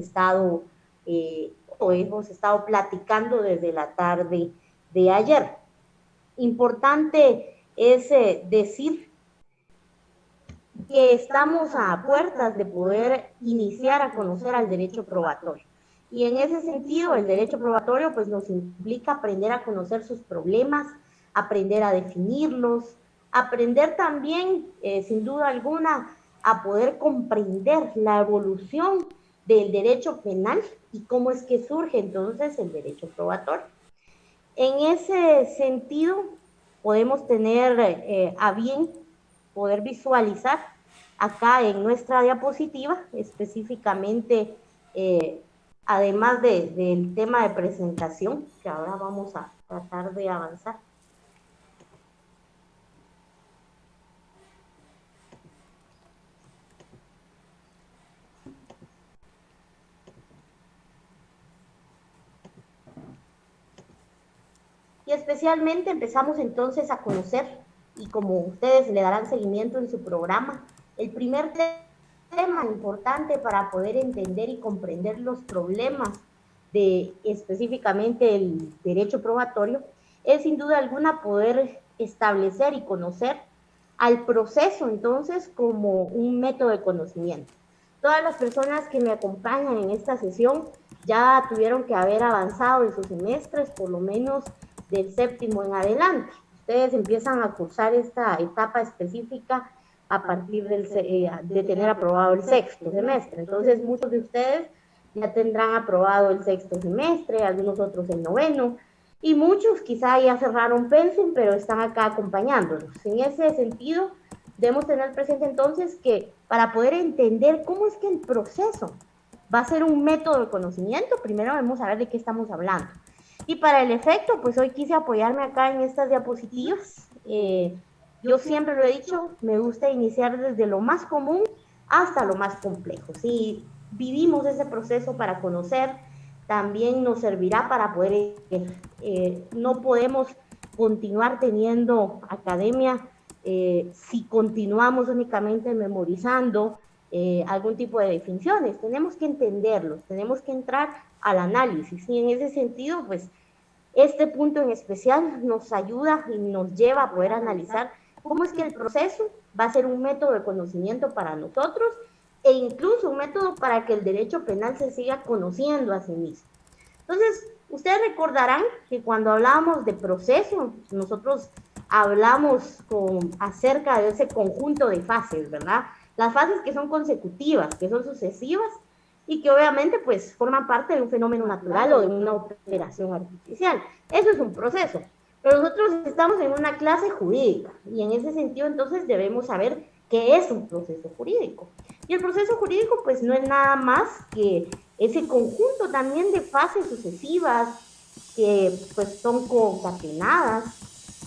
estado, o hemos estado platicando desde la tarde de ayer. Importante es decir que estamos a puertas de poder iniciar a conocer al derecho probatorio. Y en ese sentido, el derecho probatorio pues nos implica aprender a conocer sus problemas, aprender a definirlos, aprender también, sin duda alguna, a poder comprender la evolución del derecho penal y cómo es que surge entonces el derecho probatorio. En ese sentido, podemos tener a bien poder visualizar acá en nuestra diapositiva, específicamente, además del tema de presentación, que ahora vamos a tratar de avanzar. Y especialmente empezamos entonces a conocer, y como ustedes le darán seguimiento en su programa, el primer tema importante para poder entender y comprender los problemas de específicamente el derecho probatorio es sin duda alguna poder establecer y conocer al proceso entonces como un método de conocimiento. Todas las personas que me acompañan en esta sesión ya tuvieron que haber avanzado en sus semestres, por lo menos del séptimo en adelante. Ustedes empiezan a cursar esta etapa específica a partir de tener aprobado el sexto semestre. Entonces, muchos de ustedes ya tendrán aprobado el sexto semestre, algunos otros el noveno, y muchos quizá ya cerraron pensum, pero están acá acompañándonos. En ese sentido, debemos tener presente entonces que para poder entender cómo es que el proceso va a ser un método de conocimiento, primero debemos saber de qué estamos hablando. Y para el efecto, pues hoy quise apoyarme acá en estas diapositivas. Yo siempre lo he dicho, me gusta iniciar desde lo más común hasta lo más complejo. Si vivimos ese proceso para conocer, también nos servirá para poder, no podemos continuar teniendo academia si continuamos únicamente memorizando algún tipo de definiciones. Tenemos que entenderlos, tenemos que entrar al análisis y en ese sentido, pues, este punto en especial nos ayuda y nos lleva a poder analizar cómo es que el proceso va a ser un método de conocimiento para nosotros e incluso un método para que el derecho penal se siga conociendo a sí mismo. Entonces, ustedes recordarán que cuando hablábamos de proceso, nosotros hablamos acerca de ese conjunto de fases, ¿verdad? Las fases que son consecutivas, que son sucesivas y que obviamente pues forman parte de un fenómeno natural o de una operación artificial. Eso es un proceso. Pero nosotros estamos en una clase jurídica y en ese sentido entonces debemos saber qué es un proceso jurídico. Y el proceso jurídico pues no es nada más que ese conjunto también de fases sucesivas que pues son concatenadas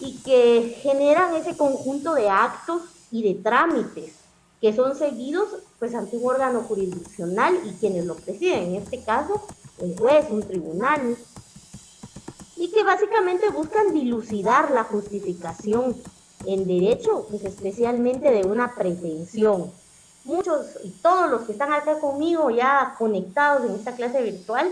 y que generan ese conjunto de actos y de trámites que son seguidos pues ante un órgano jurisdiccional y quienes lo presiden, en este caso el juez, un tribunal, y que básicamente buscan dilucidar la justificación en derecho, pues especialmente de una pretensión. Muchos y todos los que están acá conmigo ya conectados en esta clase virtual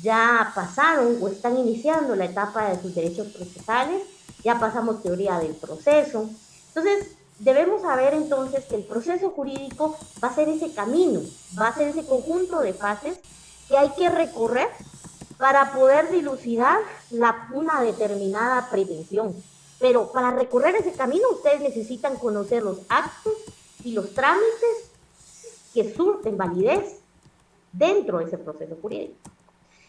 ya pasaron o están iniciando la etapa de sus derechos procesales, ya pasamos teoría del proceso. Entonces, debemos saber entonces que el proceso jurídico va a ser ese camino, va a ser ese conjunto de fases que hay que recorrer para poder dilucidar una determinada pretensión. Pero para recorrer ese camino ustedes necesitan conocer los actos y los trámites que surten validez dentro de ese proceso jurídico.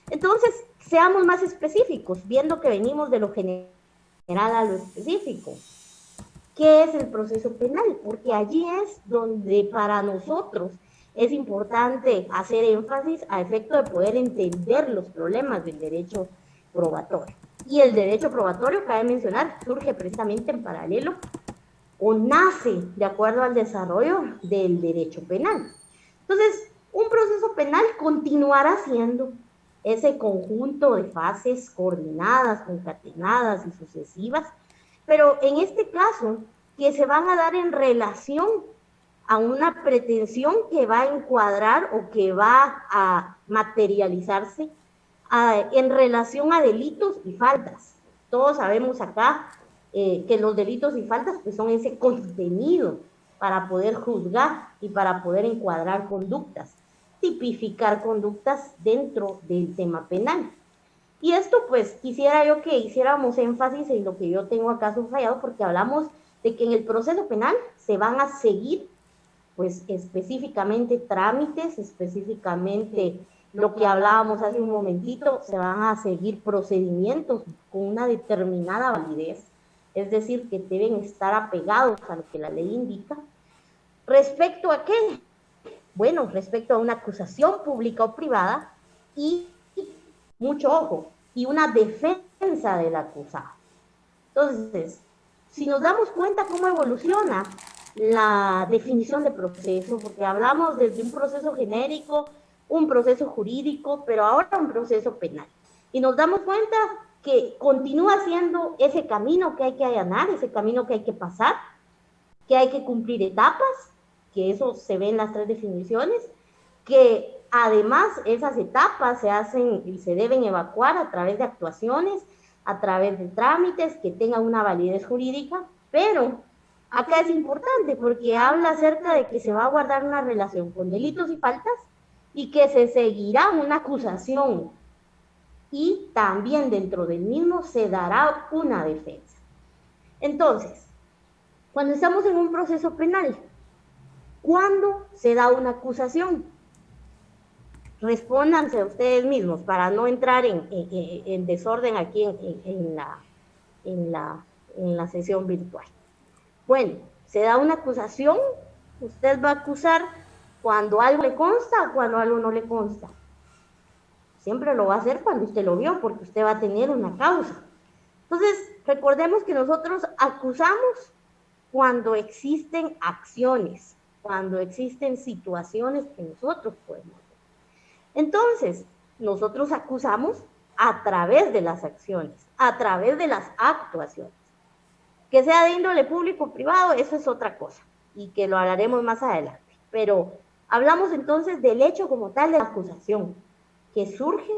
Entonces, seamos más específicos, viendo que venimos de lo general a lo específico. ¿Qué es el proceso penal? Porque allí es donde para nosotros es importante hacer énfasis a efecto de poder entender los problemas del derecho probatorio. Y el derecho probatorio, cabe mencionar, surge precisamente en paralelo o nace de acuerdo al desarrollo del derecho penal. Entonces, un proceso penal continuará siendo ese conjunto de fases coordinadas, concatenadas y sucesivas, pero en este caso, que se van a dar en relación a una pretensión que va a encuadrar o que va a materializarse en relación a delitos y faltas. Todos sabemos acá que los delitos y faltas pues, son ese contenido para poder juzgar y para poder encuadrar conductas, tipificar conductas dentro del tema penal. Y esto pues quisiera yo que hiciéramos énfasis en lo que yo tengo acá subrayado, porque hablamos de que en el proceso penal se van a seguir pues específicamente trámites, específicamente lo que hablábamos hace un momentito, se van a seguir procedimientos con una determinada validez, es decir, que deben estar apegados a lo que la ley indica. ¿Respecto a qué? Bueno, respecto a una acusación pública o privada y, mucho ojo, y una defensa del acusado. Entonces, si nos damos cuenta cómo evoluciona la definición de proceso, porque hablamos desde un proceso genérico, un proceso jurídico, pero ahora un proceso penal. Y nos damos cuenta que continúa siendo ese camino que hay que allanar, ese camino que hay que pasar, que hay que cumplir etapas, que eso se ve en las 3 definiciones, que además esas etapas se hacen y se deben evacuar a través de actuaciones, a través de trámites que tengan una validez jurídica, pero acá es importante porque habla acerca de que se va a guardar una relación con delitos y faltas y que se seguirá una acusación y también dentro del mismo se dará una defensa. Entonces, cuando estamos en un proceso penal, ¿cuándo se da una acusación? Respóndanse ustedes mismos para no entrar en desorden aquí en la sesión virtual. Bueno, se da una acusación, usted va a acusar cuando algo le consta o cuando algo no le consta. Siempre lo va a hacer cuando usted lo vio, porque usted va a tener una causa. Entonces, recordemos que nosotros acusamos cuando existen acciones, cuando existen situaciones que nosotros podemos ver. Entonces, nosotros acusamos a través de las acciones, a través de las actuaciones. Que sea de índole público o privado, eso es otra cosa, y que lo hablaremos más adelante. Pero hablamos entonces del hecho como tal de la acusación, que surge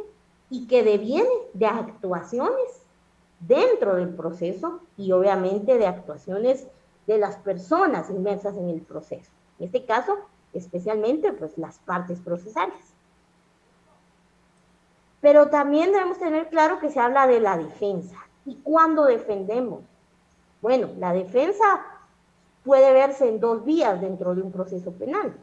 y que deviene de actuaciones dentro del proceso y obviamente de actuaciones de las personas inmersas en el proceso. En este caso, especialmente, pues las partes procesales. Pero también debemos tener claro que se habla de la defensa. ¿Y cuándo defendemos? Bueno, la defensa puede verse en 2 vías dentro de un proceso penal.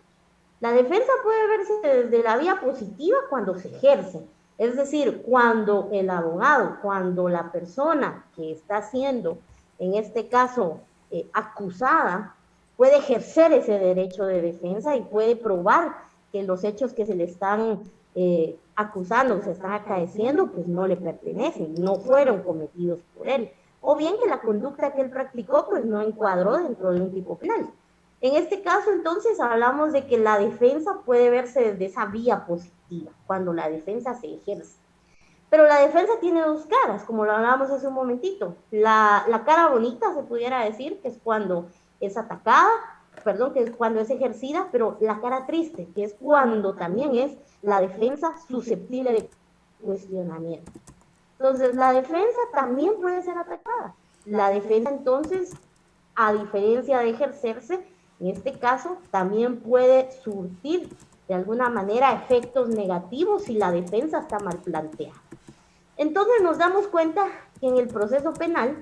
La defensa puede verse desde la vía positiva cuando se ejerce, es decir, cuando el abogado, cuando la persona que está siendo, en este caso, acusada, puede ejercer ese derecho de defensa y puede probar que los hechos que se le están acusando, se están acaeciendo, pues no le pertenecen, no fueron cometidos por él. O bien que la conducta que él practicó, pues no encuadró dentro de un tipo penal. En este caso, entonces, hablamos de que la defensa puede verse desde esa vía positiva, cuando la defensa se ejerce. Pero la defensa tiene 2 caras, como lo hablábamos hace un momentito. La cara bonita, se pudiera decir, que es cuando es atacada, perdón, que es cuando es ejercida, pero la cara triste, que es cuando también es la defensa susceptible de cuestionamiento. Entonces, la defensa también puede ser atacada. La defensa, entonces, a diferencia de ejercerse, en este caso, también puede surtir de alguna manera efectos negativos si la defensa está mal planteada. Entonces nos damos cuenta que en el proceso penal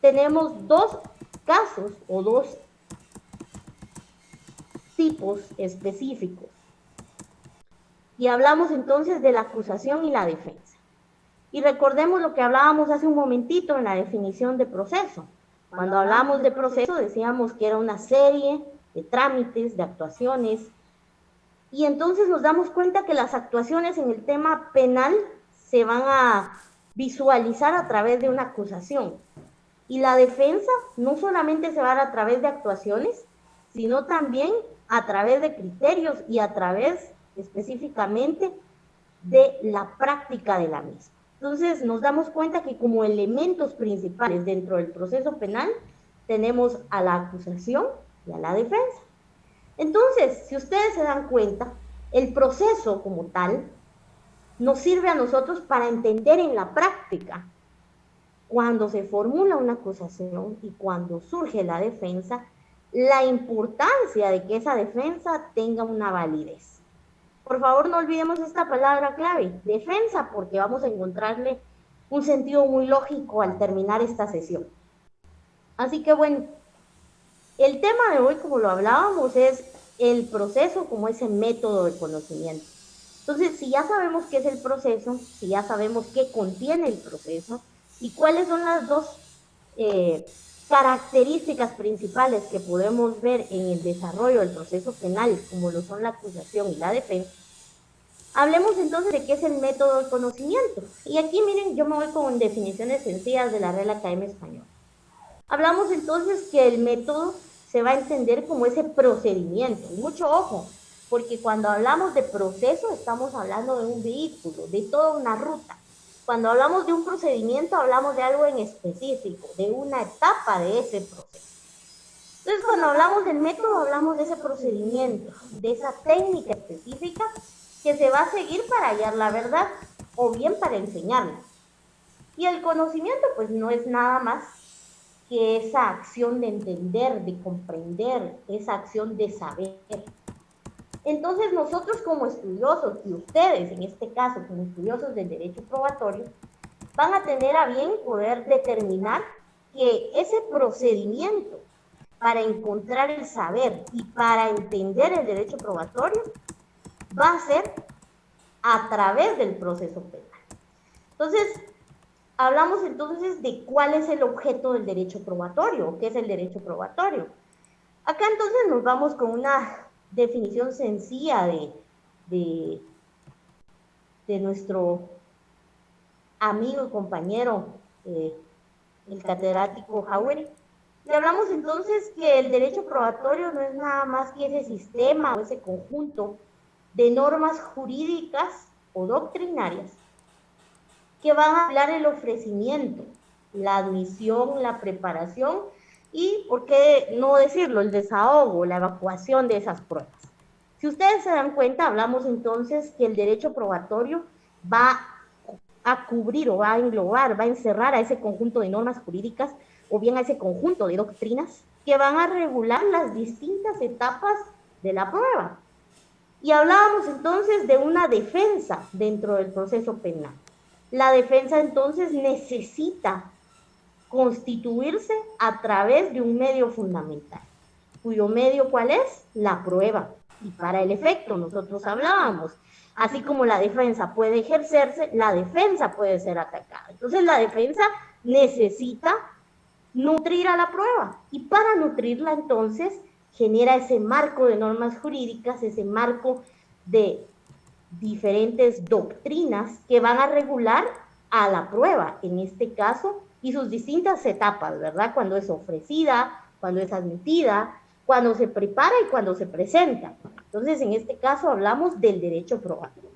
tenemos 2 casos o 2 tipos específicos. Y hablamos entonces de la acusación y la defensa. Y recordemos lo que hablábamos hace un momentito en la definición de proceso. Cuando hablamos de proceso decíamos que era una serie de trámites, de actuaciones, y entonces nos damos cuenta que las actuaciones en el tema penal se van a visualizar a través de una acusación. Y la defensa no solamente se va a dar a través de actuaciones, sino también a través de criterios y a través específicamente de la práctica de la misma. Entonces nos damos cuenta que como elementos principales dentro del proceso penal tenemos a la acusación y a la defensa. Entonces, si ustedes se dan cuenta, el proceso como tal nos sirve a nosotros para entender en la práctica cuando se formula una acusación y cuando surge la defensa, la importancia de que esa defensa tenga una validez. Por favor, no olvidemos esta palabra clave, defensa, porque vamos a encontrarle un sentido muy lógico al terminar esta sesión. Así que bueno, el tema de hoy, como lo hablábamos, es el proceso como ese método de conocimiento. Entonces, si ya sabemos qué es el proceso, si ya sabemos qué contiene el proceso y cuáles son las dos características principales que podemos ver en el desarrollo del proceso penal, como lo son la acusación y la defensa, hablemos entonces de qué es el método de conocimiento. Y aquí miren, yo me voy con definiciones sencillas de la Real Academia Española. Hablamos entonces que el método se va a entender como ese procedimiento. Y mucho ojo, porque cuando hablamos de proceso estamos hablando de un vehículo, de toda una ruta. Cuando hablamos de un procedimiento hablamos de algo en específico, de una etapa de ese proceso. Entonces, cuando hablamos del método hablamos de ese procedimiento, de esa técnica específica que se va a seguir para hallar la verdad o bien para enseñarla. Y el conocimiento pues no es nada más que esa acción de entender, de comprender, esa acción de saber. Entonces nosotros como estudiosos, y ustedes en este caso como estudiosos del derecho probatorio, van a tener a bien poder determinar que ese procedimiento para encontrar el saber y para entender el derecho probatorio va a ser a través del proceso penal. Entonces, hablamos entonces de cuál es el objeto del derecho probatorio, qué es el derecho probatorio. Acá entonces nos vamos con una definición sencilla de nuestro amigo y compañero, el catedrático Jauregui. Y hablamos entonces que el derecho probatorio no es nada más que ese sistema o ese conjunto de normas jurídicas o doctrinarias que van a hablar el ofrecimiento, la admisión, la preparación y, ¿por qué no decirlo?, el desahogo, la evacuación de esas pruebas. Si ustedes se dan cuenta, hablamos entonces que el derecho probatorio va a cubrir o va a englobar, va a encerrar a ese conjunto de normas jurídicas o bien a ese conjunto de doctrinas que van a regular las distintas etapas de la prueba. Y hablábamos entonces de una defensa dentro del proceso penal. La defensa entonces necesita constituirse a través de un medio fundamental, cuyo medio ¿cuál es? La prueba. Y para el efecto nosotros hablábamos, así como la defensa puede ejercerse, la defensa puede ser atacada. Entonces la defensa necesita nutrir a la prueba y para nutrirla entonces genera ese marco de normas jurídicas, ese marco de diferentes doctrinas que van a regular a la prueba, en este caso, y sus distintas etapas, ¿verdad? Cuando es ofrecida, cuando es admitida, cuando se prepara y cuando se presenta. Entonces, en este caso hablamos del derecho probatorio.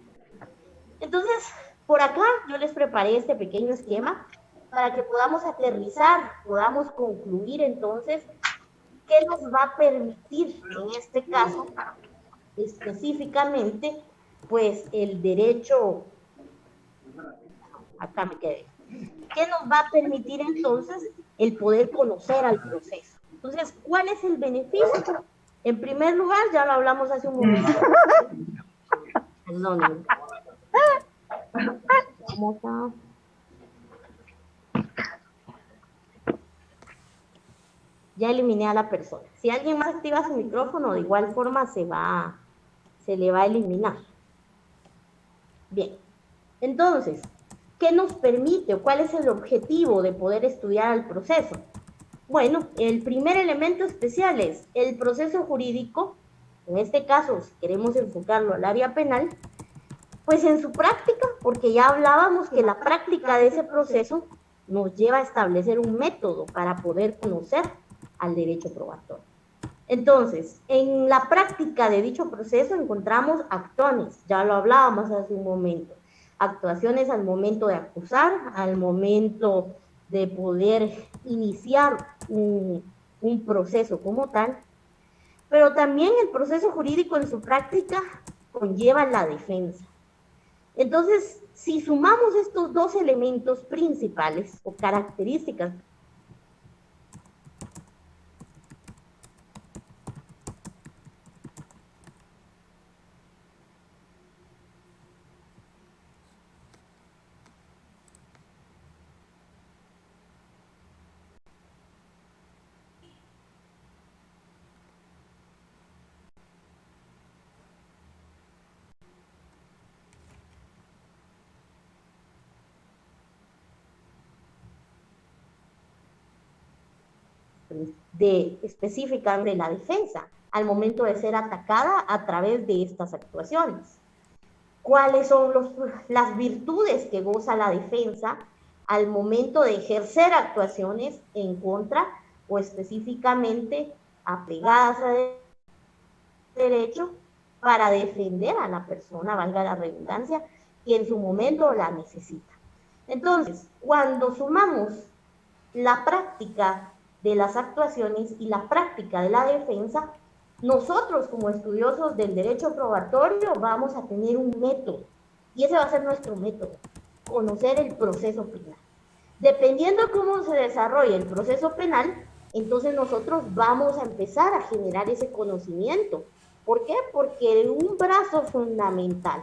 Entonces, por acá yo les preparé este pequeño esquema para que podamos aterrizar, podamos concluir entonces qué nos va a permitir, en este caso, específicamente, pues el derecho, acá me quedé, ¿qué nos va a permitir entonces el poder conocer al proceso? Entonces, ¿cuál es el beneficio? En primer lugar, ya lo hablamos hace un momento. Perdón. Vamos a... Ya eliminé a la persona. Si alguien más activa su micrófono, de igual forma se le va a eliminar. Bien. Entonces, ¿qué nos permite o cuál es el objetivo de poder estudiar el proceso? Bueno, el primer elemento especial es el proceso jurídico, en este caso, si queremos enfocarlo al área penal, pues en su práctica, porque ya hablábamos que la práctica de ese proceso nos lleva a establecer un método para poder conocer al derecho probatorio. Entonces, en la práctica de dicho proceso encontramos acciones, ya lo hablábamos hace un momento, actuaciones al momento de acusar, al momento de poder iniciar un proceso como tal, Pero también el proceso jurídico en su práctica conlleva la defensa. Entonces, si sumamos estos dos elementos principales o características de específica de la defensa al momento de ser atacada a través de estas actuaciones. ¿Cuáles son las virtudes que goza la defensa al momento de ejercer actuaciones en contra o específicamente apegadas a derecho para defender a la persona, valga la redundancia, que en su momento la necesita? Entonces, cuando sumamos la práctica de las actuaciones y la práctica de la defensa, nosotros como estudiosos del derecho probatorio vamos a tener un método, y ese va a ser nuestro método: conocer el proceso penal. Dependiendo cómo se desarrolle el proceso penal, entonces nosotros vamos a empezar a generar ese conocimiento. ¿Por qué? Porque un brazo fundamental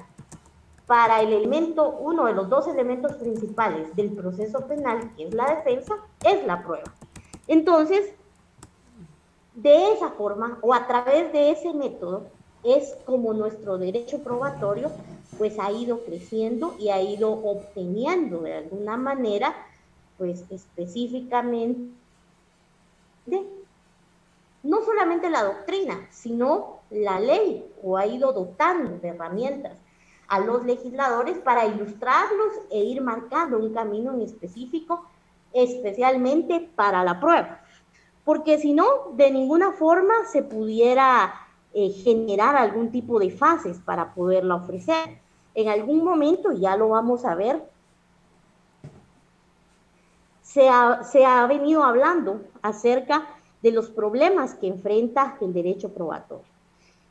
para el elemento, uno de los dos elementos principales del proceso penal, que es la defensa, es la prueba. Entonces, de esa forma o a través de ese método es como nuestro derecho probatorio pues ha ido creciendo y ha ido obteniendo de alguna manera pues específicamente no solamente la doctrina, sino la ley, o ha ido dotando de herramientas a los legisladores para ilustrarlos e ir marcando un camino en específico, especialmente para la prueba. Porque si no, de ninguna forma se pudiera generar algún tipo de fases para poderla ofrecer. En algún momento, ya lo vamos a ver, se ha venido hablando acerca de los problemas que enfrenta el derecho probatorio.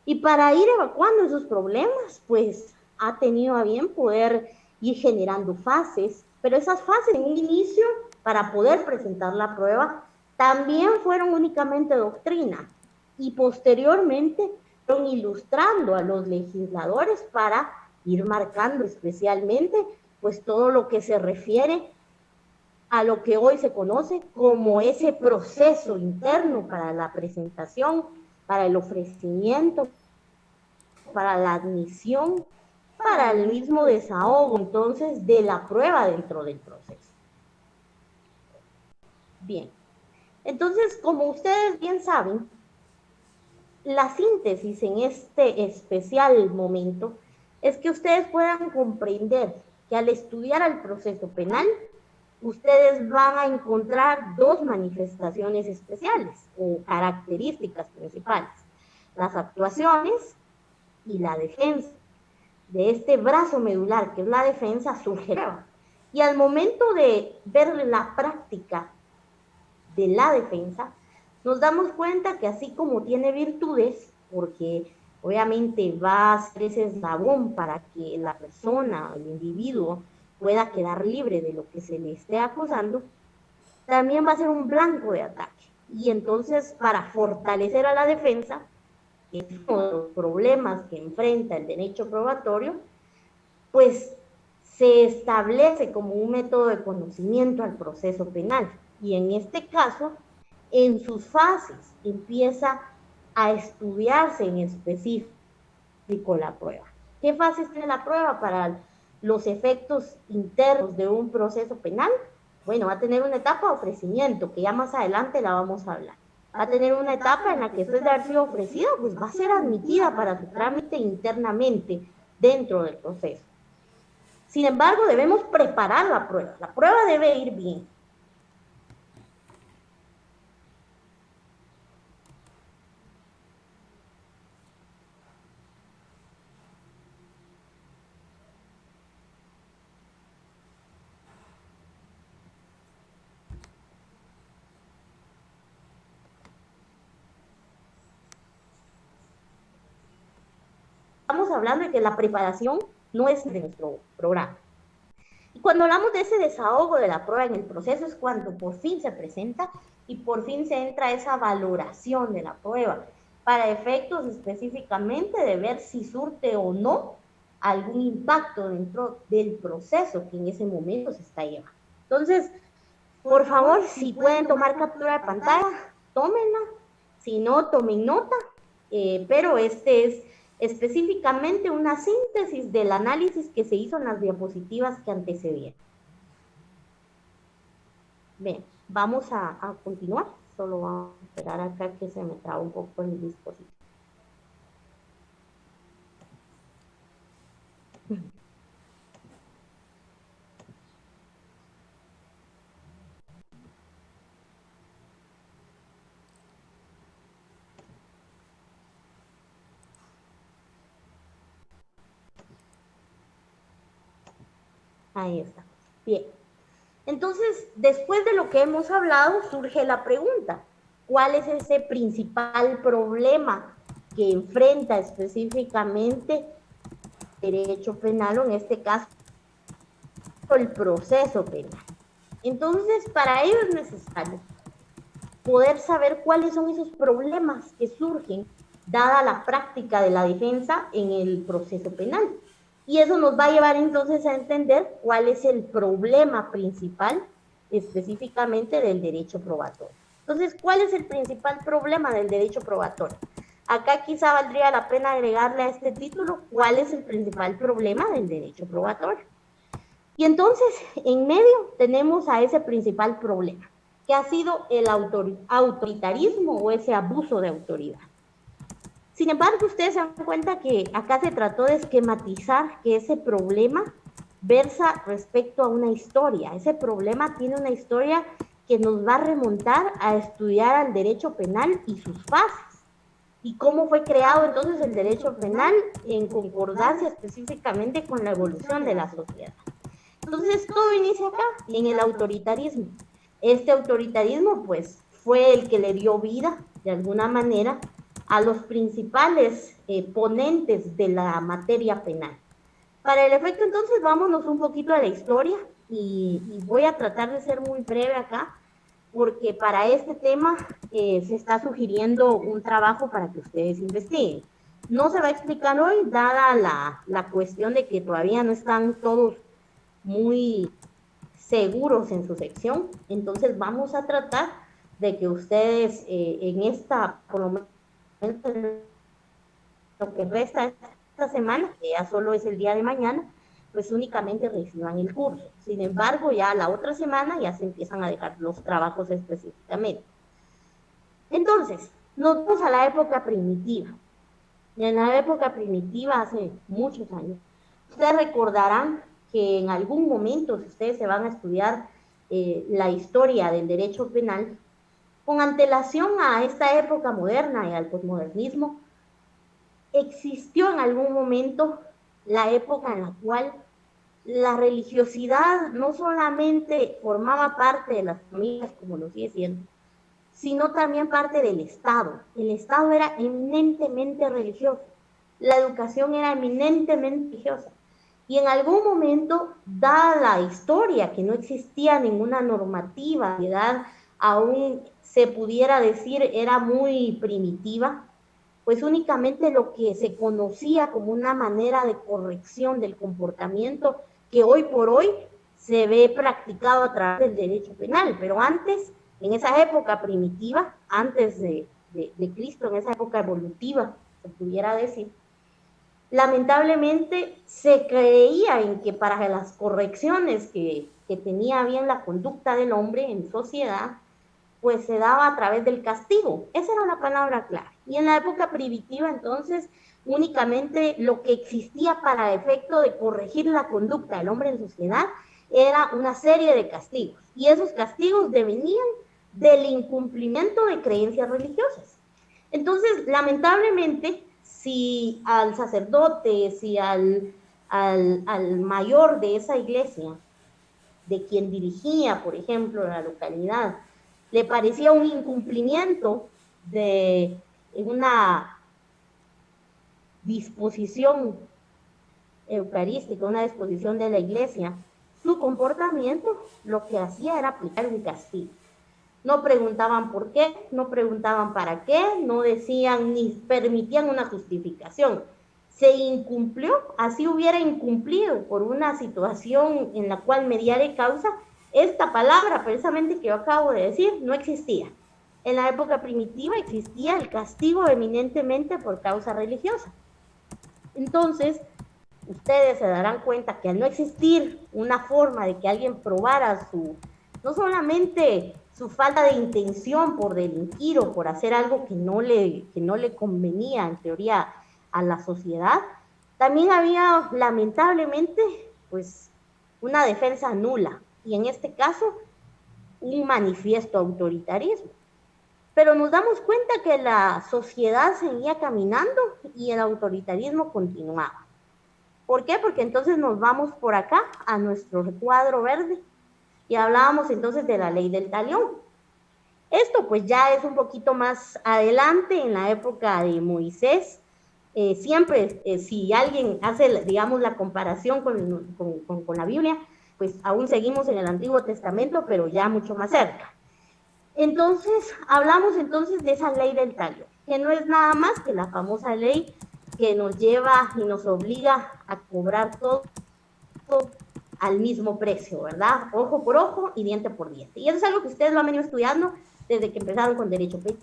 Y para ir evacuando esos problemas, pues ha tenido a bien poder ir generando fases, pero esas fases en un inicio, para poder presentar la prueba, también fueron únicamente doctrina y posteriormente fueron ilustrando a los legisladores para ir marcando especialmente pues todo lo que se refiere a lo que hoy se conoce como ese proceso interno para la presentación, para el ofrecimiento, para la admisión, para el mismo desahogo, entonces, de la prueba dentro del proceso. Bien, entonces, como ustedes bien saben, la síntesis en este especial momento es que ustedes puedan comprender que al estudiar el proceso penal, ustedes van a encontrar dos manifestaciones especiales o características principales: las actuaciones y la defensa. De este brazo medular que es la defensa surge. Y al momento de ver la práctica de la defensa, nos damos cuenta que así como tiene virtudes, porque obviamente va a ser ese eslabón para que la persona, el individuo, pueda quedar libre de lo que se le esté acusando, también va a ser un blanco de ataque. Y entonces, para fortalecer a la defensa, que es uno de los problemas que enfrenta el derecho probatorio, pues se establece como un método de conocimiento al proceso penal. Y en este caso, en sus fases, empieza a estudiarse en específico la prueba. ¿Qué fases tiene la prueba para los efectos internos de un proceso penal? Bueno, va a tener una etapa de ofrecimiento, que ya más adelante la vamos a hablar. Va a tener una etapa en la que después de haber sido ofrecida, pues va a ser admitida para su trámite internamente dentro del proceso. Sin embargo, debemos preparar la prueba. La prueba debe ir bien. estamos hablando de que la preparación no es de nuestro programa. Y cuando hablamos de ese desahogo de la prueba en el proceso es cuando por fin se presenta y por fin se entra esa valoración de la prueba para efectos específicamente de ver si surte o no algún impacto dentro del proceso que en ese momento se está llevando. Entonces, por favor, si pueden tomar captura de pantalla, tómenla. Si no, tomen nota. Pero este es específicamente una síntesis del análisis que se hizo en las diapositivas que antecedieron. Bien, vamos a continuar. Solo vamos a esperar acá que se me traba un poco el dispositivo. Ahí está. Bien. Entonces, después de lo que hemos hablado, surge la pregunta, ¿cuál es ese principal problema que enfrenta específicamente el derecho penal, o en este caso, el proceso penal? Entonces, para ello es necesario poder saber cuáles son esos problemas que surgen dada la práctica de la defensa en el proceso penal. Y eso nos va a llevar entonces a entender cuál es el problema principal específicamente del derecho probatorio. Entonces, ¿cuál es el principal problema del derecho probatorio? Acá quizá valdría la pena agregarle a este título, ¿cuál es el principal problema del derecho probatorio? Y entonces, en medio tenemos a ese principal problema, que ha sido el autoritarismo o ese abuso de autoridad. Sin embargo, ustedes se dan cuenta que acá se trató de esquematizar que ese problema versa respecto a una historia. Ese problema tiene una historia que nos va a remontar a estudiar al derecho penal y sus fases. Y cómo fue creado entonces el derecho penal en concordancia específicamente con la evolución de la sociedad. Entonces, todo inicia acá, en el autoritarismo. Este autoritarismo, pues, fue el que le dio vida, de alguna manera, a los principales ponentes de la materia penal. Para el efecto, entonces, vámonos un poquito a la historia y voy a tratar de ser muy breve acá, porque para este tema se está sugiriendo un trabajo para que ustedes investiguen. No se va a explicar hoy, dada la cuestión de que todavía no están todos muy seguros en su sección. Entonces vamos a tratar de que ustedes en esta, por lo menos lo que resta esta semana, que ya solo es el día de mañana, pues únicamente reciban el curso. Sin embargo, ya la otra semana ya se empiezan a dejar los trabajos específicamente. Entonces, nos vamos a la época primitiva. Y en la época primitiva, hace muchos años, ustedes recordarán que en algún momento, si ustedes se van a estudiar la historia del derecho penal, con antelación a esta época moderna y al posmodernismo, existió en algún momento la época en la cual la religiosidad no solamente formaba parte de las familias, como lo sigue siendo, sino también parte del Estado. El Estado era eminentemente religioso, la educación era eminentemente religiosa. Y en algún momento, dada la historia, que no existía ninguna normativa, la edad aún se pudiera decir era muy primitiva, pues únicamente lo que se conocía como una manera de corrección del comportamiento que hoy por hoy se ve practicado a través del derecho penal, pero antes, en esa época primitiva, antes de Cristo, en esa época evolutiva, se pudiera decir, lamentablemente se creía en que para las correcciones que tenía bien la conducta del hombre en sociedad, pues se daba a través del castigo. Esa era la palabra clave. Y en la época primitiva, entonces, únicamente lo que existía para efecto de corregir la conducta del hombre en sociedad era una serie de castigos. Y esos castigos devenían del incumplimiento de creencias religiosas. Entonces, lamentablemente, si al sacerdote, si al mayor de esa iglesia, de quien dirigía, por ejemplo, la localidad, le parecía un incumplimiento de una disposición eucarística, una disposición de la iglesia, su comportamiento lo que hacía era aplicar un castigo. No preguntaban por qué, no preguntaban para qué, no decían ni permitían una justificación. Se incumplió, así hubiera incumplido por una situación en la cual mediare causa, esta palabra precisamente que yo acabo de decir no existía. En la época primitiva existía el castigo eminentemente por causa religiosa. Entonces, ustedes se darán cuenta que al no existir una forma de que alguien probara no solamente su falta de intención por delinquir o por hacer algo que no le convenía en teoría a la sociedad, también había lamentablemente pues una defensa nula y en este caso un manifiesto autoritarismo. Pero nos damos cuenta que la sociedad seguía caminando y el autoritarismo continuaba. ¿Por qué? Porque entonces nos vamos por acá a nuestro recuadro verde y hablábamos entonces de la ley del talión. Esto pues ya es un poquito más adelante en la época de Moisés. Siempre si alguien hace, digamos, la comparación con la Biblia, pues aún seguimos en el Antiguo Testamento, pero ya mucho más cerca. Entonces, hablamos entonces de esa ley del talión, que no es nada más que la famosa ley que nos lleva y nos obliga a cobrar todo al mismo precio, ¿verdad? Ojo por ojo y diente por diente. Y eso es algo que ustedes lo han venido estudiando desde que empezaron con Derecho Penal.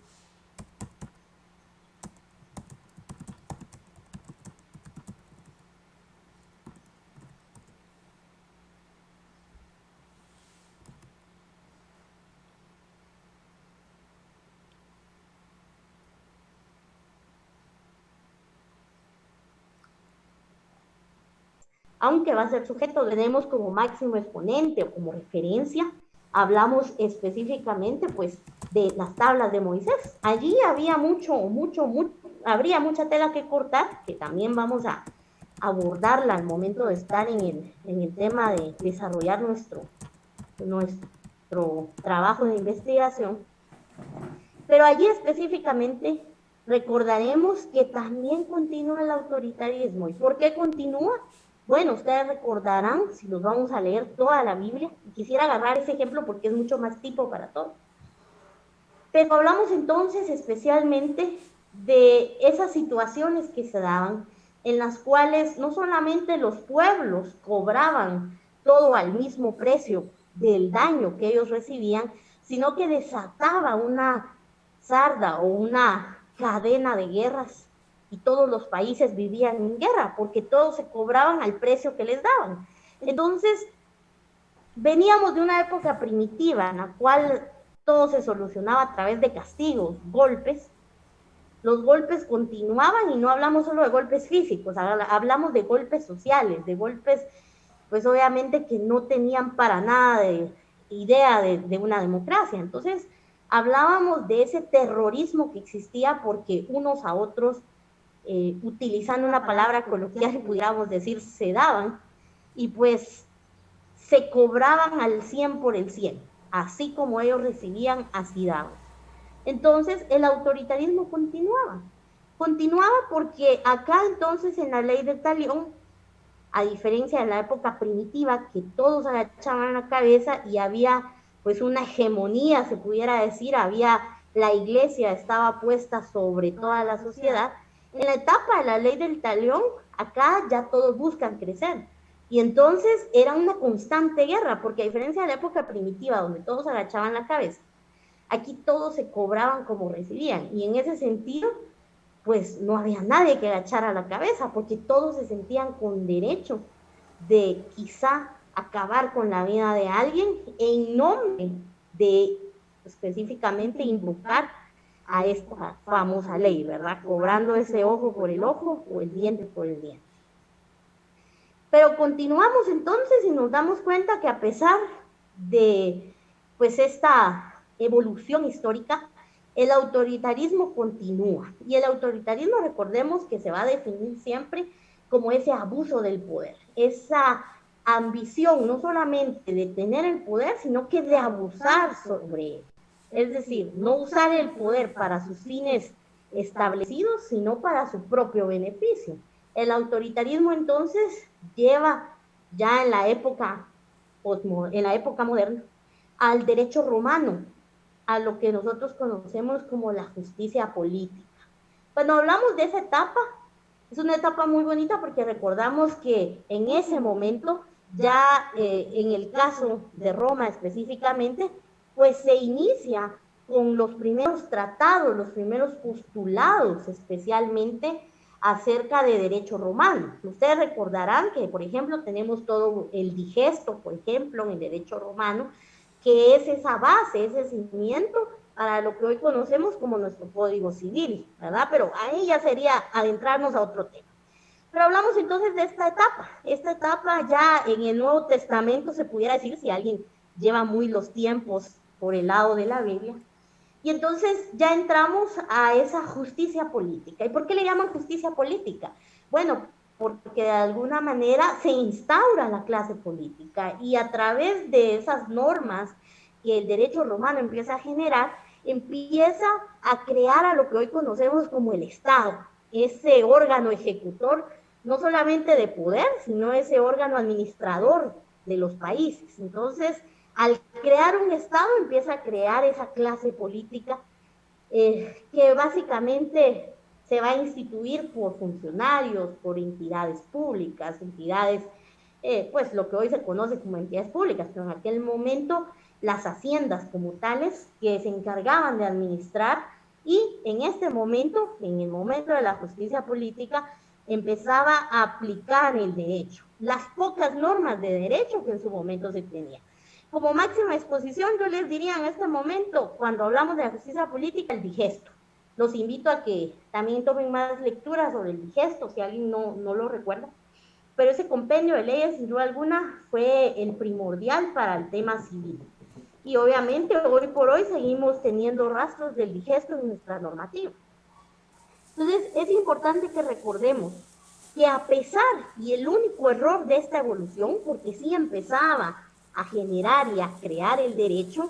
Aunque va a ser sujeto, tenemos como máximo exponente o como referencia, hablamos específicamente pues de las tablas de Moisés. Allí había habría mucha tela que cortar, que también vamos a abordarla al momento de estar en el tema de desarrollar nuestro trabajo de investigación. Pero allí específicamente recordaremos que también continúa el autoritarismo. ¿Y por qué continúa? Bueno, ustedes recordarán, si los vamos a leer toda la Biblia, y quisiera agarrar ese ejemplo porque es mucho más tipo para todos. Pero hablamos entonces especialmente de esas situaciones que se daban en las cuales no solamente los pueblos cobraban todo al mismo precio del daño que ellos recibían, sino que desataba una sarda o una cadena de guerras y todos los países vivían en guerra porque todos se cobraban al precio que les daban. Entonces, veníamos de una época primitiva en la cual todo se solucionaba a través de castigos, golpes. Los golpes continuaban y no hablamos solo de golpes físicos, hablamos de golpes sociales, de golpes, pues obviamente que no tenían para nada de idea de una democracia. Entonces, hablábamos de ese terrorismo que existía porque unos a otros, utilizando una palabra coloquial, pudiéramos decir, se daban, y pues se cobraban al 100 por el 100, así como ellos recibían, así daban. Entonces el autoritarismo continuaba porque acá entonces en la ley de talión, a diferencia de la época primitiva, que todos agachaban la cabeza y había pues una hegemonía, se pudiera decir, la iglesia estaba puesta sobre toda la sociedad. En la etapa de la ley del talión, acá ya todos buscan crecer. Y entonces era una constante guerra, porque a diferencia de la época primitiva, donde todos agachaban la cabeza, aquí todos se cobraban como recibían. Y en ese sentido, pues no había nadie que agachara la cabeza, porque todos se sentían con derecho de quizá acabar con la vida de alguien en nombre de específicamente invocar a esta famosa ley, ¿verdad? Cobrando ese ojo por el ojo o el diente por el diente. Pero continuamos entonces y nos damos cuenta que a pesar de pues esta evolución histórica, el autoritarismo continúa. Y el autoritarismo, recordemos que se va a definir siempre como ese abuso del poder, esa ambición no solamente de tener el poder, sino que de abusar sobre él. Es decir, no usar el poder para sus fines establecidos, sino para su propio beneficio. El autoritarismo entonces lleva ya en la época moderna al derecho romano, a lo que nosotros conocemos como la justicia política. Cuando hablamos de esa etapa, es una etapa muy bonita porque recordamos que en ese momento, ya en el caso de Roma específicamente, pues se inicia con los primeros tratados, los primeros postulados especialmente acerca de derecho romano. Ustedes recordarán que, por ejemplo, tenemos todo el digesto, por ejemplo, en el derecho romano, que es esa base, ese cimiento para lo que hoy conocemos como nuestro Código Civil, ¿verdad? Pero ahí ya sería adentrarnos a otro tema. Pero hablamos entonces de esta etapa ya en el Nuevo Testamento se pudiera decir, si alguien lleva muy los tiempos por el lado de la Biblia, y entonces ya entramos a esa justicia política. ¿Y por qué le llaman justicia política? Bueno, porque de alguna manera se instaura la clase política y a través de esas normas que el derecho romano empieza a generar, empieza a crear a lo que hoy conocemos como el Estado, ese órgano ejecutor, no solamente de poder, sino ese órgano administrador de los países. Entonces, al crear un Estado empieza a crear esa clase política que básicamente se va a instituir por funcionarios, por entidades públicas, entidades, pues lo que hoy se conoce como entidades públicas, pero en aquel momento las haciendas como tales que se encargaban de administrar, y en este momento, en el momento de la justicia política, empezaba a aplicar el derecho, las pocas normas de derecho que en su momento se tenían. Como máxima exposición, yo les diría en este momento, cuando hablamos de la justicia política, el digesto. Los invito a que también tomen más lecturas sobre el digesto, si alguien no lo recuerda. Pero ese compendio de leyes, sin duda alguna, fue el primordial para el tema civil. Y obviamente, hoy por hoy, seguimos teniendo rastros del digesto en nuestra normativa. Entonces, es importante que recordemos que a pesar, y el único error de esta evolución, porque sí empezaba a generar y a crear el derecho,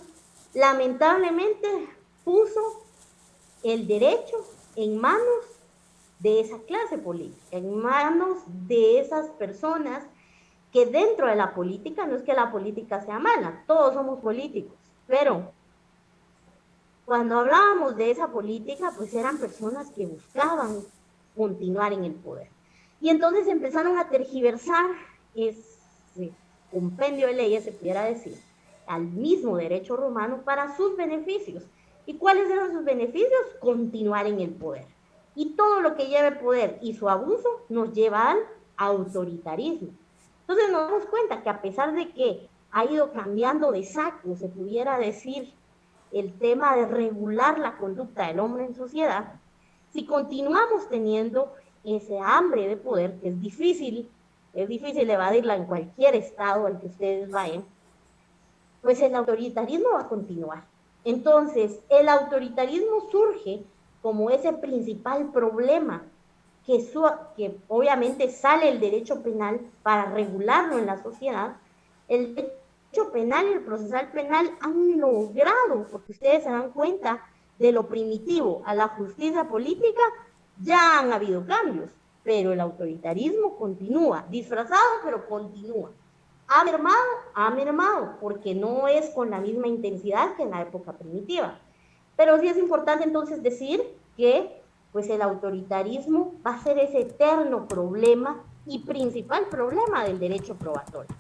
lamentablemente puso el derecho en manos de esa clase política, en manos de esas personas que dentro de la política, no es que la política sea mala, todos somos políticos, pero cuando hablábamos de esa política, pues eran personas que buscaban continuar en el poder. Y entonces empezaron a tergiversar ese compendio de leyes, se pudiera decir, al mismo derecho romano para sus beneficios. ¿Y cuáles eran sus beneficios? Continuar en el poder. Y todo lo que lleve poder y su abuso nos lleva al autoritarismo. Entonces nos damos cuenta que a pesar de que ha ido cambiando de saco, se pudiera decir, el tema de regular la conducta del hombre en sociedad, si continuamos teniendo ese hambre de poder, que es difícil evadirla en cualquier estado al que ustedes vayan, pues el autoritarismo va a continuar. Entonces, el autoritarismo surge como ese principal problema que obviamente sale el derecho penal para regularlo en la sociedad. El derecho penal y el procesal penal han logrado, porque ustedes se dan cuenta de lo primitivo a la justicia política, ya han habido cambios, pero el autoritarismo continúa, disfrazado, pero continúa. Ha mermado, porque no es con la misma intensidad que en la época primitiva. Pero sí es importante entonces decir que pues el autoritarismo va a ser ese eterno problema y principal problema del derecho probatorio.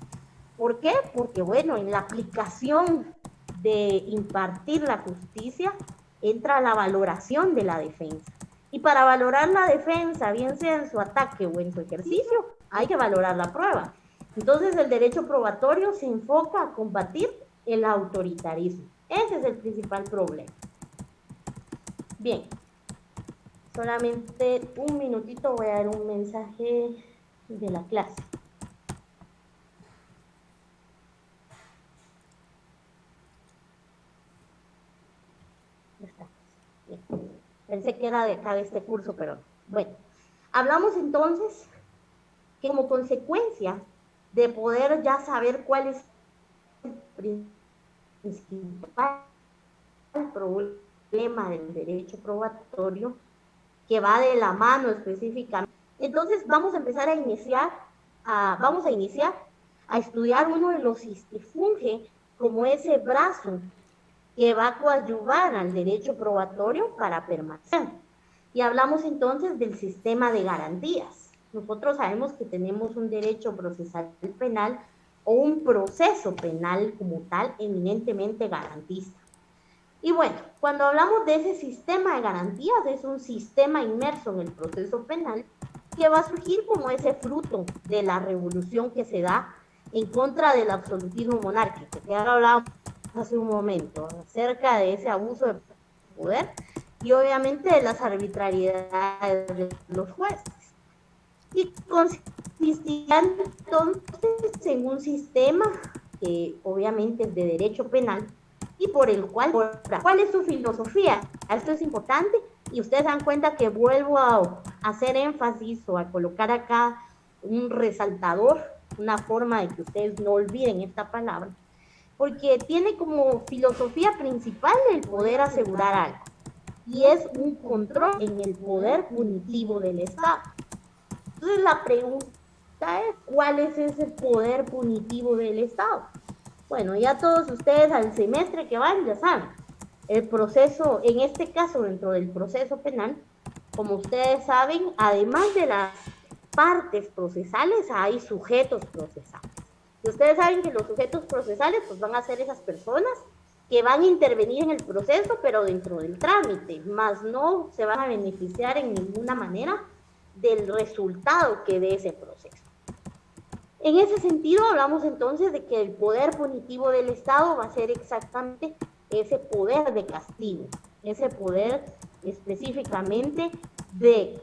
¿Por qué? Porque bueno, en la aplicación de impartir la justicia entra la valoración de la defensa. Y para valorar la defensa, bien sea en su ataque o en su ejercicio, hay que valorar la prueba. Entonces el derecho probatorio se enfoca a combatir el autoritarismo. Ese es el principal problema. Bien, solamente un minutito voy a dar un mensaje de la clase. Bien. Pensé que era de acá de este curso, pero bueno. Hablamos entonces que como consecuencia de poder ya saber cuál es el principal problema del derecho probatorio, que va de la mano específicamente. Entonces vamos a empezar a iniciar, a estudiar uno de los que funge como ese brazo que va a coadyuvar al derecho probatorio para permanecer. Y hablamos entonces del sistema de garantías. Nosotros sabemos que tenemos un derecho procesal penal o un proceso penal como tal eminentemente garantista. Y bueno, cuando hablamos de ese sistema de garantías, es un sistema inmerso en el proceso penal que va a surgir como ese fruto de la revolución que se da en contra del absolutismo monárquico, que ahora hablábamos hace un momento, acerca de ese abuso de poder y obviamente de las arbitrariedades de los jueces. Y consistía entonces en un sistema que obviamente es de derecho penal y por el cual, ¿cuál es su filosofía? Esto es importante y ustedes dan cuenta que vuelvo a hacer énfasis o a colocar acá un resaltador, una forma de que ustedes no olviden esta palabra, porque tiene como filosofía principal el poder asegurar algo y es un control en el poder punitivo del Estado. Entonces la pregunta es, ¿cuál es ese poder punitivo del Estado? Bueno, ya todos ustedes al semestre que van ya saben, el proceso, en este caso dentro del proceso penal, como ustedes saben, además de las partes procesales, hay sujetos procesales. Y ustedes saben que los sujetos procesales pues van a ser esas personas que van a intervenir en el proceso, pero dentro del trámite, más no se van a beneficiar en ninguna manera del resultado que dé ese proceso. En ese sentido, hablamos entonces de que el poder punitivo del Estado va a ser exactamente ese poder de castigo, ese poder específicamente de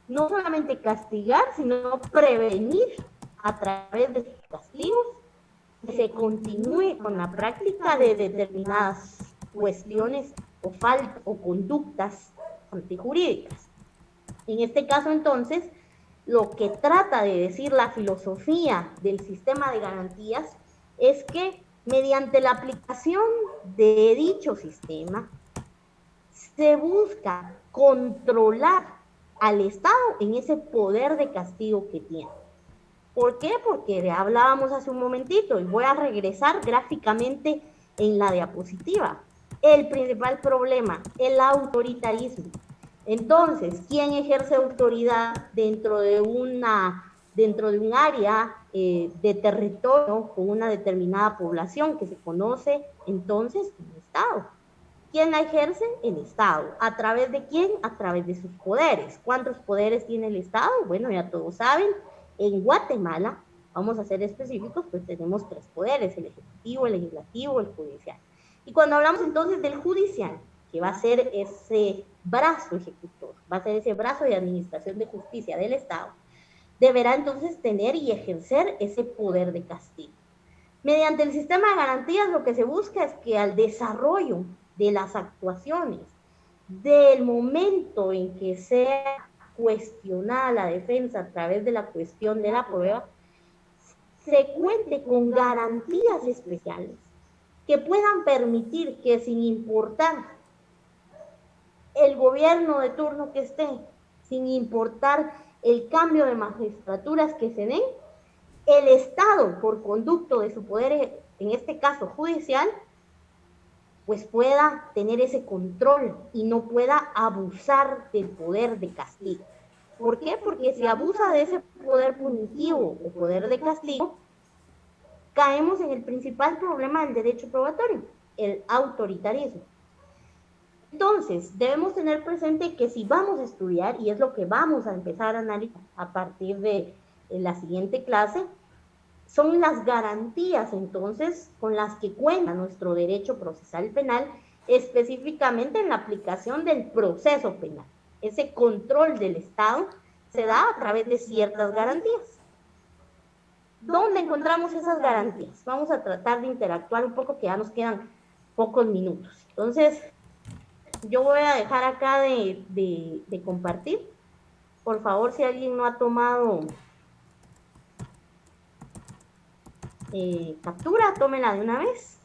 no solamente castigar, sino prevenir a través de sus castigos que se continúe con la práctica de determinadas cuestiones o conductas antijurídicas. En este caso, entonces, lo que trata de decir la filosofía del sistema de garantías es que mediante la aplicación de dicho sistema se busca controlar al Estado en ese poder de castigo que tiene. ¿Por qué? Porque hablábamos hace un momentito y voy a regresar gráficamente en la diapositiva. El principal problema, el autoritarismo. Entonces, ¿quién ejerce autoridad dentro de un área de territorio con una determinada población que se conoce entonces como Estado? ¿Quién la ejerce? El Estado. ¿A través de quién? A través de sus poderes. ¿Cuántos poderes tiene el Estado? Bueno, ya todos saben. En Guatemala, vamos a ser específicos, pues tenemos 3 poderes, el ejecutivo, el legislativo, el judicial. Y cuando hablamos entonces del judicial, que va a ser ese brazo ejecutor, va a ser ese brazo de administración de justicia del Estado, deberá entonces tener y ejercer ese poder de castigo. Mediante el sistema de garantías lo que se busca es que al desarrollo de las actuaciones, del momento en que sea cuestionada la defensa a través de la cuestión de la prueba, se cuente con garantías especiales que puedan permitir que sin importar el gobierno de turno que esté, sin importar el cambio de magistraturas que se den, el Estado, por conducto de su poder, en este caso judicial, pues pueda tener ese control y no pueda abusar del poder de castigo. ¿Por qué? Porque si abusa de ese poder punitivo o poder de castigo, caemos en el principal problema del derecho probatorio, el autoritarismo. Entonces, debemos tener presente que si vamos a estudiar, y es lo que vamos a empezar a analizar a partir de la siguiente clase, son las garantías entonces con las que cuenta nuestro derecho procesal penal, específicamente en la aplicación del proceso penal. Ese control del Estado se da a través de ciertas garantías. ¿Dónde encontramos esas garantías? Vamos a tratar de interactuar un poco, que ya nos quedan pocos minutos. Entonces, yo voy a dejar acá de compartir. Por favor, si alguien no ha tomado captura, tómenla de una vez.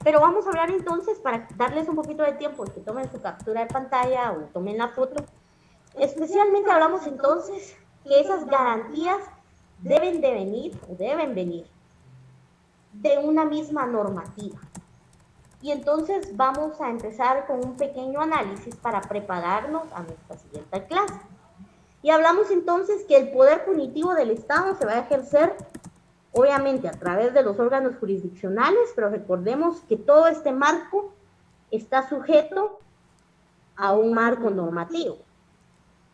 Pero vamos a hablar entonces, para darles un poquito de tiempo, que tomen su captura de pantalla o tomen la foto, Especialmente hablamos entonces que esas garantías deben venir de una misma normativa. Y entonces vamos a empezar con un pequeño análisis para prepararnos a nuestra siguiente clase. Y hablamos entonces que el poder punitivo del Estado se va a ejercer, obviamente, a través de los órganos jurisdiccionales, pero recordemos que todo este marco está sujeto a un marco normativo.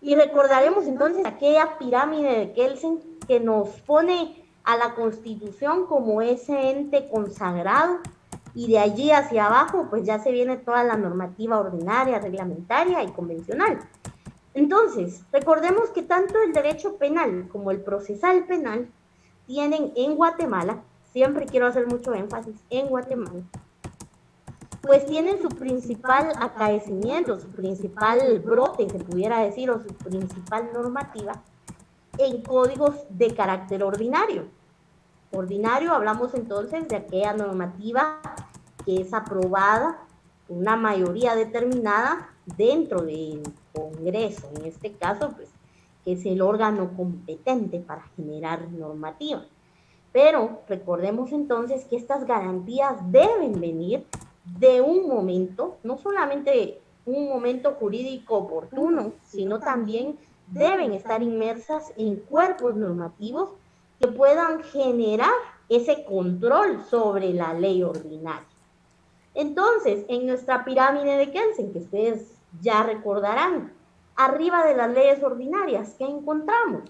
Y recordaremos entonces aquella pirámide de Kelsen que nos pone a la Constitución como ese ente consagrado, y de allí hacia abajo pues ya se viene toda la normativa ordinaria, reglamentaria y convencional. Entonces, recordemos que tanto el derecho penal como el procesal penal tienen en Guatemala, siempre quiero hacer mucho énfasis, en Guatemala, pues tienen su principal acaecimiento, su principal brote, se pudiera decir, o su principal normativa en códigos de carácter ordinario. Ordinario, hablamos entonces de aquella normativa que es aprobada por una mayoría determinada dentro del Congreso, en este caso, pues, que es el órgano competente para generar normativa. Pero recordemos entonces que estas garantías deben venir de un momento, no solamente un momento jurídico oportuno, sino también deben estar inmersas en cuerpos normativos que puedan generar ese control sobre la ley ordinaria. Entonces, en nuestra pirámide de Kelsen, que ustedes ya recordarán, arriba de las leyes ordinarias, ¿qué encontramos?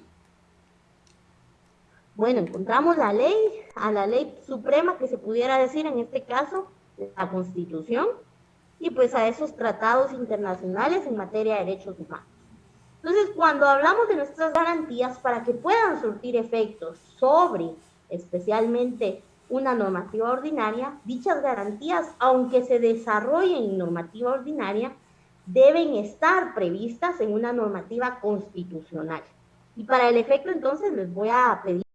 Bueno, encontramos la ley, a la ley suprema que se pudiera decir en este caso, la Constitución, y pues a esos tratados internacionales en materia de derechos humanos. Entonces, cuando hablamos de nuestras garantías para que puedan surtir efectos sobre especialmente una normativa ordinaria, dichas garantías, aunque se desarrollen en normativa ordinaria, deben estar previstas en una normativa constitucional. Y para el efecto, entonces, les voy a pedir